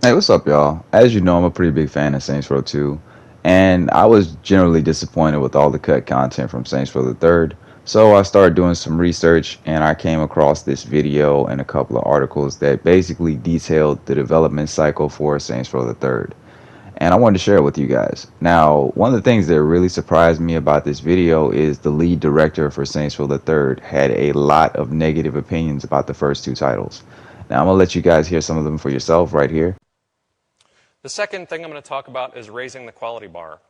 Hey, what's up, y'all? As you know, I'm a pretty big fan of Saints Row 2, and I was generally disappointed with all the cut content from Saints Row the Third. So I started doing some research, and I came across this video and a couple of articles that basically detailed the development cycle for Saints Row the Third. And I wanted to share it with you guys. Now, one of the things that really surprised me about this video is the lead director for Saints Row the Third had a lot of negative opinions about the first two titles. Now, I'm gonna let you guys hear some of them for yourself right here. The second thing I'm going to talk about is raising the quality bar.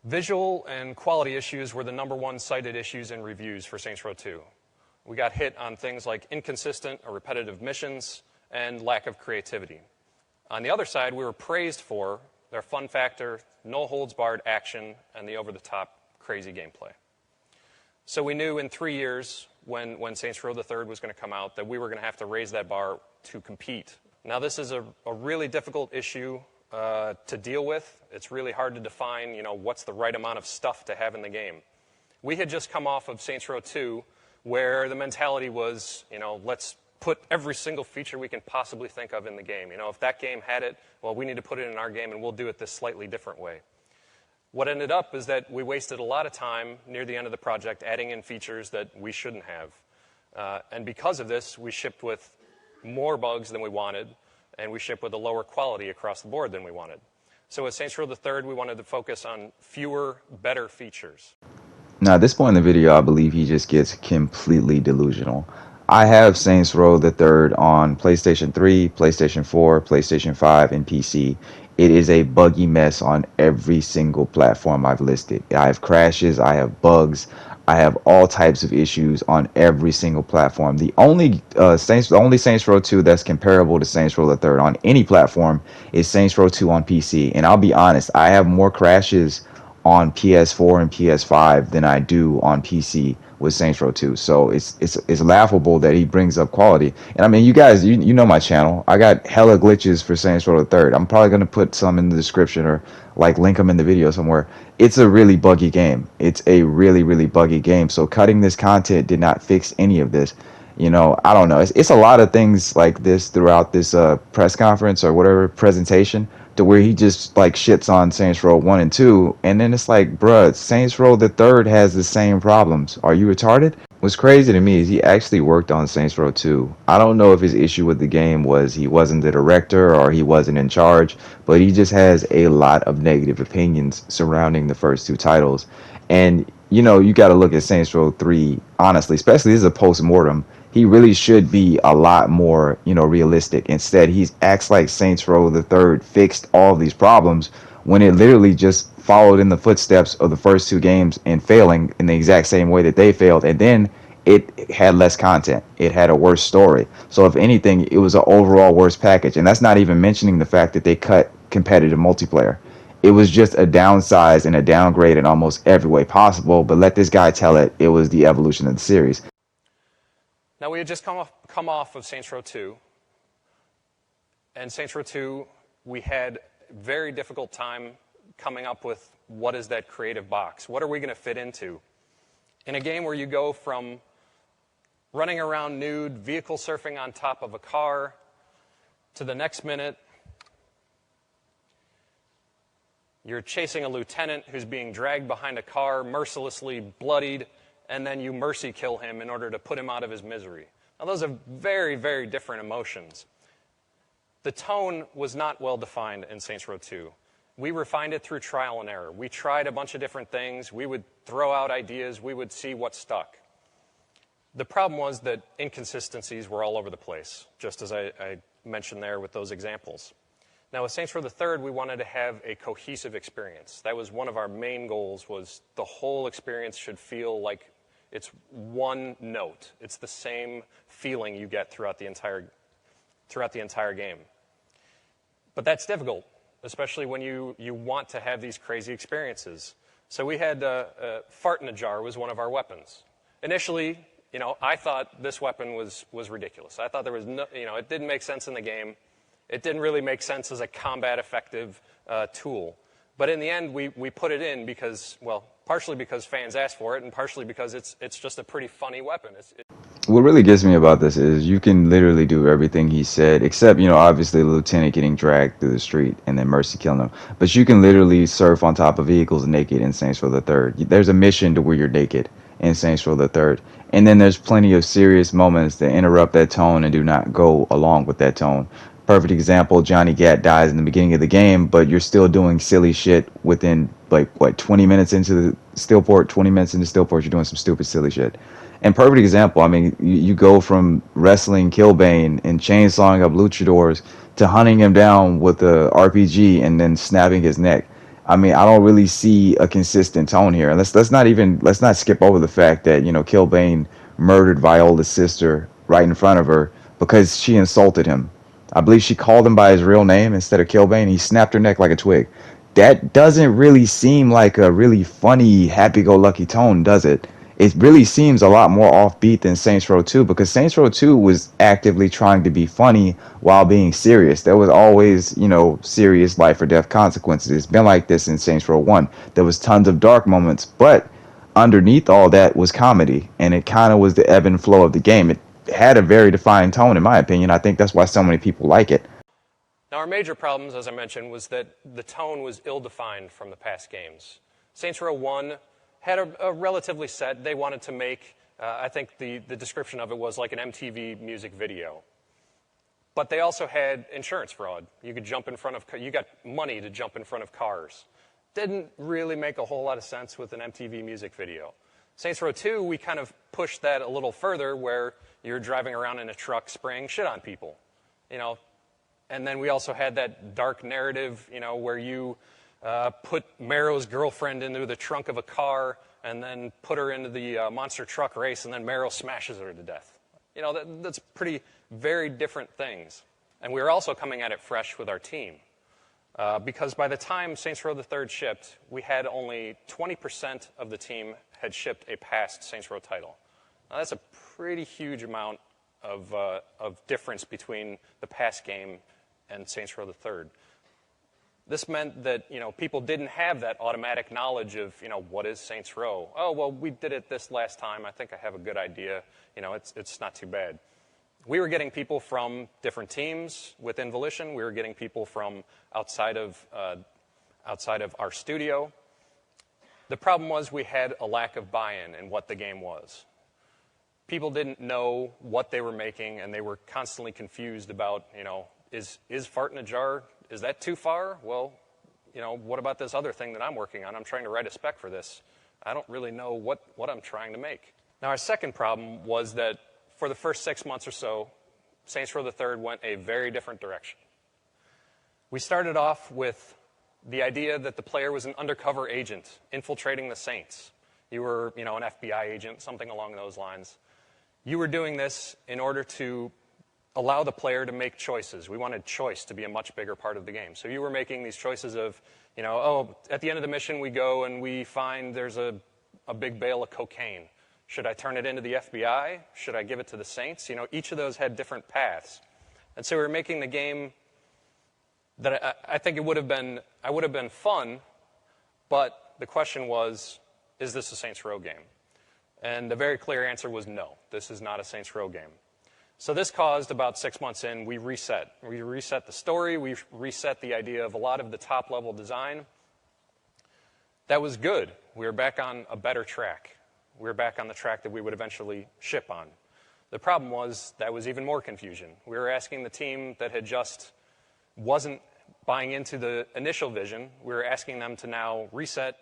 Visual and quality issues were the #1 cited issues in reviews for Saints Row 2. We got hit on things like inconsistent or repetitive missions and lack of creativity. On the other side, we were praised for their fun factor, no-holds-barred action, and the over-the-top crazy gameplay. So we knew in 3 years, when Saints Row the Third was going to come out, that we were going to have to raise that bar to compete. Now, this is a really difficult issue to deal with. It's really hard to define, what's the right amount of stuff to have in the game. We had just come off of Saints Row 2, where the mentality was, let's put every single feature we can possibly think of in the game. If that game had it, well, we need to put it in our game, and we'll do it this slightly different way. What ended up is that we wasted a lot of time near the end of the project adding in features that we shouldn't have. And because of this, we shipped with more bugs than we wanted, and we shipped with a lower quality across the board than we wanted. So with Saints Row the Third, we wanted to focus on fewer, better features. Now, at this point in the video, I believe he just gets completely delusional. I have Saints Row the Third on PlayStation 3, PlayStation 4, PlayStation 5, and PC. It is a buggy mess on every single platform I've listed. I have crashes, I have bugs, I have all types of issues on every single platform. The only Saints Row 2 that's comparable to Saints Row the Third on any platform is Saints Row 2 on PC. And I'll be honest, I have more crashes on PS4 and PS5 than I do on PC with Saints Row 2. So it's laughable that he brings up quality. And I mean, you guys, you know my channel. I got hella glitches for Saints Row the Third. I'm probably gonna put some in the description or like link them in the video somewhere. It's a really buggy game. It's a really buggy game. So cutting this content did not fix any of this. I don't know. It's a lot of things like this throughout this press conference or whatever presentation to where he just like shits on Saints Row 1 and 2, and then it's like, bruh, Saints Row the Third has the same problems. Are you retarded? What's crazy to me is he actually worked on Saints Row 2. I don't know if his issue with the game was he wasn't the director or he wasn't in charge, but he just has a lot of negative opinions surrounding the first two titles. And you got to look at Saints Row 3 honestly, especially this is a post-mortem. He really should be a lot more, realistic. Instead, he acts like Saints Row the Third fixed all these problems when it literally just followed in the footsteps of the first two games and failing in the exact same way that they failed. And then it had less content. It had a worse story. So if anything, it was an overall worse package. And that's not even mentioning the fact that they cut competitive multiplayer. It was just a downsize and a downgrade in almost every way possible. But let this guy tell it, it was the evolution of the series. Now, we had just come off of Saints Row 2, and Saints Row 2, we had a very difficult time coming up with what is that creative box? What are we going to fit into? In a game where you go from running around nude, vehicle surfing on top of a car, to the next minute, you're chasing a lieutenant who's being dragged behind a car, mercilessly bloodied, and then you mercy kill him in order to put him out of his misery. Now, those are very different emotions. The tone was not well defined in Saints Row 2. We refined it through trial and error. We tried a bunch of different things. We would throw out ideas. We would see what stuck. The problem was that inconsistencies were all over the place, just as I mentioned there with those examples. Now, with Saints Row the Third, we wanted to have a cohesive experience. That was one of our main goals, was the whole experience should feel like it's one note. It's the same feeling you get throughout the entire game. But that's difficult, especially when you want to have these crazy experiences. So we had fart in a jar was one of our weapons. Initially, I thought this weapon was ridiculous. I thought there was no, it didn't make sense in the game. It didn't really make sense as a combat effective tool. But in the end, we put it in because, well, partially because fans asked for it, and partially because it's just a pretty funny weapon. What really gets me about this is you can literally do everything he said, except, obviously the lieutenant getting dragged through the street and then Mercy killing him. But you can literally surf on top of vehicles naked in Saints Row the Third. There's a mission to where you're naked in Saints Row the Third. And then there's plenty of serious moments that interrupt that tone and do not go along with that tone. Perfect example, Johnny Gat dies in the beginning of the game, but you're still doing silly shit within, like, what, 20 minutes into the Steelport, 20 minutes into Steelport, you're doing some stupid, silly shit. And perfect example, I mean, you go from wrestling Killbane and chainsawing up luchadors to hunting him down with a RPG and then snapping his neck. I mean, I don't really see a consistent tone here. And let's not skip over the fact that, Killbane murdered Viola's sister right in front of her because she insulted him. I believe she called him by his real name instead of Killbane. He snapped her neck like a twig. That doesn't really seem like a really funny, happy-go-lucky tone, does it? It really seems a lot more offbeat than Saints Row 2, because Saints Row 2 was actively trying to be funny while being serious. There was always, serious life or death consequences. It's been like this in Saints Row 1. There was tons of dark moments, but underneath all that was comedy, and it kind of was the ebb and flow of the game. It had a very defined tone, in my opinion. I think that's why so many people like it. Now, our major problems, as I mentioned, was that the tone was ill-defined from the past games. Saints Row 1 had a relatively set. They wanted to make, I think the description of it was like an MTV music video. But they also had insurance fraud. You could jump in front of, you got money to jump in front of cars. Didn't really make a whole lot of sense with an MTV music video. Saints Row 2, we kind of pushed that a little further, where you're driving around in a truck spraying shit on people. And then we also had that dark narrative, where you put Merrill's girlfriend into the trunk of a car and then put her into the monster truck race, and then Merrill smashes her to death. That's pretty very different things. And we were also coming at it fresh with our team. Because by the time Saints Row the Third shipped, we had only 20% of the team had shipped a past Saints Row title. Now, that's a pretty huge amount of difference between the past game and Saints Row the Third. This meant that people didn't have that automatic knowledge of what is Saints Row. Oh, well, we did it this last time. I think I have a good idea. It's not too bad. We were getting people from different teams within Volition. We were getting people from outside of our studio. The problem was we had a lack of buy-in in what the game was. People didn't know what they were making, and they were constantly confused about, is fart in a jar, is that too far? Well, what about this other thing that I'm working on? I'm trying to write a spec for this. I don't really know what I'm trying to make. Now, our second problem was that for the first 6 months or so, Saints Row the Third went a very different direction. We started off with the idea that the player was an undercover agent infiltrating the Saints. You were, an FBI agent, something along those lines. You were doing this in order to allow the player to make choices. We wanted choice to be a much bigger part of the game. So you were making these choices of, at the end of the mission we go and we find there's a big bale of cocaine. Should I turn it into the FBI? Should I give it to the Saints? Each of those had different paths. And so we were making the game that I think it would have been fun, but the question was, is this a Saints Row game? And the very clear answer was no, this is not a Saints Row game. So this caused, about 6 months in, we reset. We reset the story, we reset the idea of a lot of the top-level design. That was good. We were back on a better track. We were back on the track that we would eventually ship on. The problem was that was even more confusion. We were asking the team that had just wasn't buying into the initial vision, we were asking them to now reset.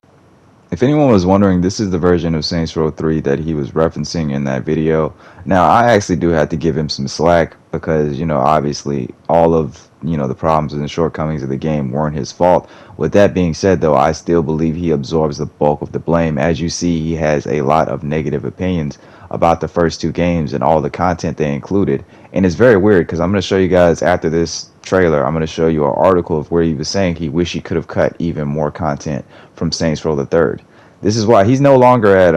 If anyone was wondering, this is the version of Saints Row 3 that he was referencing in that video. Now, I actually do have to give him some slack because, obviously all of, the problems and the shortcomings of the game weren't his fault. With that being said, though, I still believe he absorbs the bulk of the blame. As you see, he has a lot of negative opinions about the first two games and all the content they included. And it's very weird because I'm going to show you guys after this trailer, I'm going to show you an article of where he was saying he wished he could have cut even more content from Saints Row the Third. This is why he's no longer at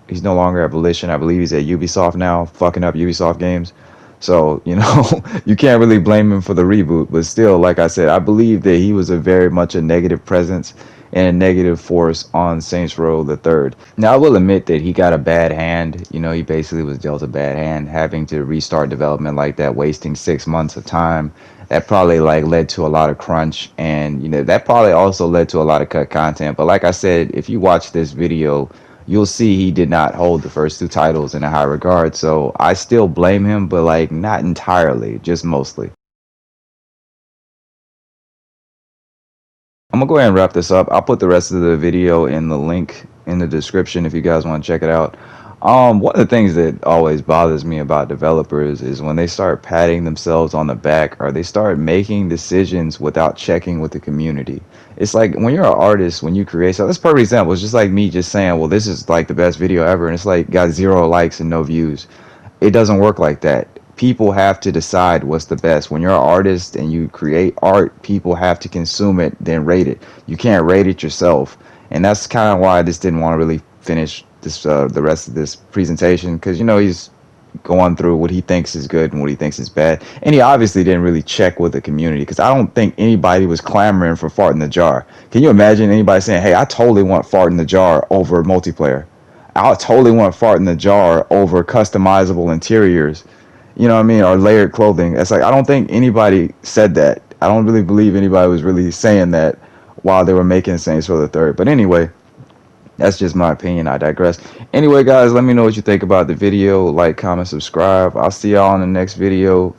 he's no longer at Volition. I believe he's at Ubisoft now, fucking up Ubisoft games. So, you can't really blame him for the reboot, but still, like I said, I believe that he was a very much a negative presence and a negative force on Saints Row the Third. Now, I will admit that he got a bad hand. You know, he basically was dealt a bad hand, having to restart development like that, wasting 6 months of time. That probably like led to a lot of crunch, and you know that probably also led to a lot of cut content. But like I said, if you watch this video, you'll see he did not hold the first two titles in a high regard. So I still blame him, but like not entirely, just mostly. I'm gonna go ahead and wrap this up. I'll put the rest of the video in the link in the description if you guys want to check it out. One of the things that always bothers me about developers is when they start patting themselves on the back or they start making decisions without checking with the community. It's like when you're an artist, when you create, so that's a perfect example. It's just like me just saying, well, this is like the best video ever, and it's like got 0 likes and no views. It doesn't work like that. People have to decide what's the best. When you're an artist and you create art, people have to consume it, then rate it. You can't rate it yourself. And that's kind of why I just didn't want to really finish this the rest of this presentation, because you know he's going through what he thinks is good and what he thinks is bad, and he obviously didn't really check with the community, because I don't think anybody was clamoring for Fart in the Jar. Can you imagine anybody saying, hey, I totally want Fart in the Jar over multiplayer? I totally want Fart in the Jar over customizable interiors, you know what I mean, or layered clothing. It's like I don't think anybody said that. I don't really believe anybody was really saying that while they were making Saints Row the Third. But anyway, that's just my opinion. I digress. Anyway, guys, let me know what you think about the video. Like, comment, subscribe. I'll see y'all in the next video.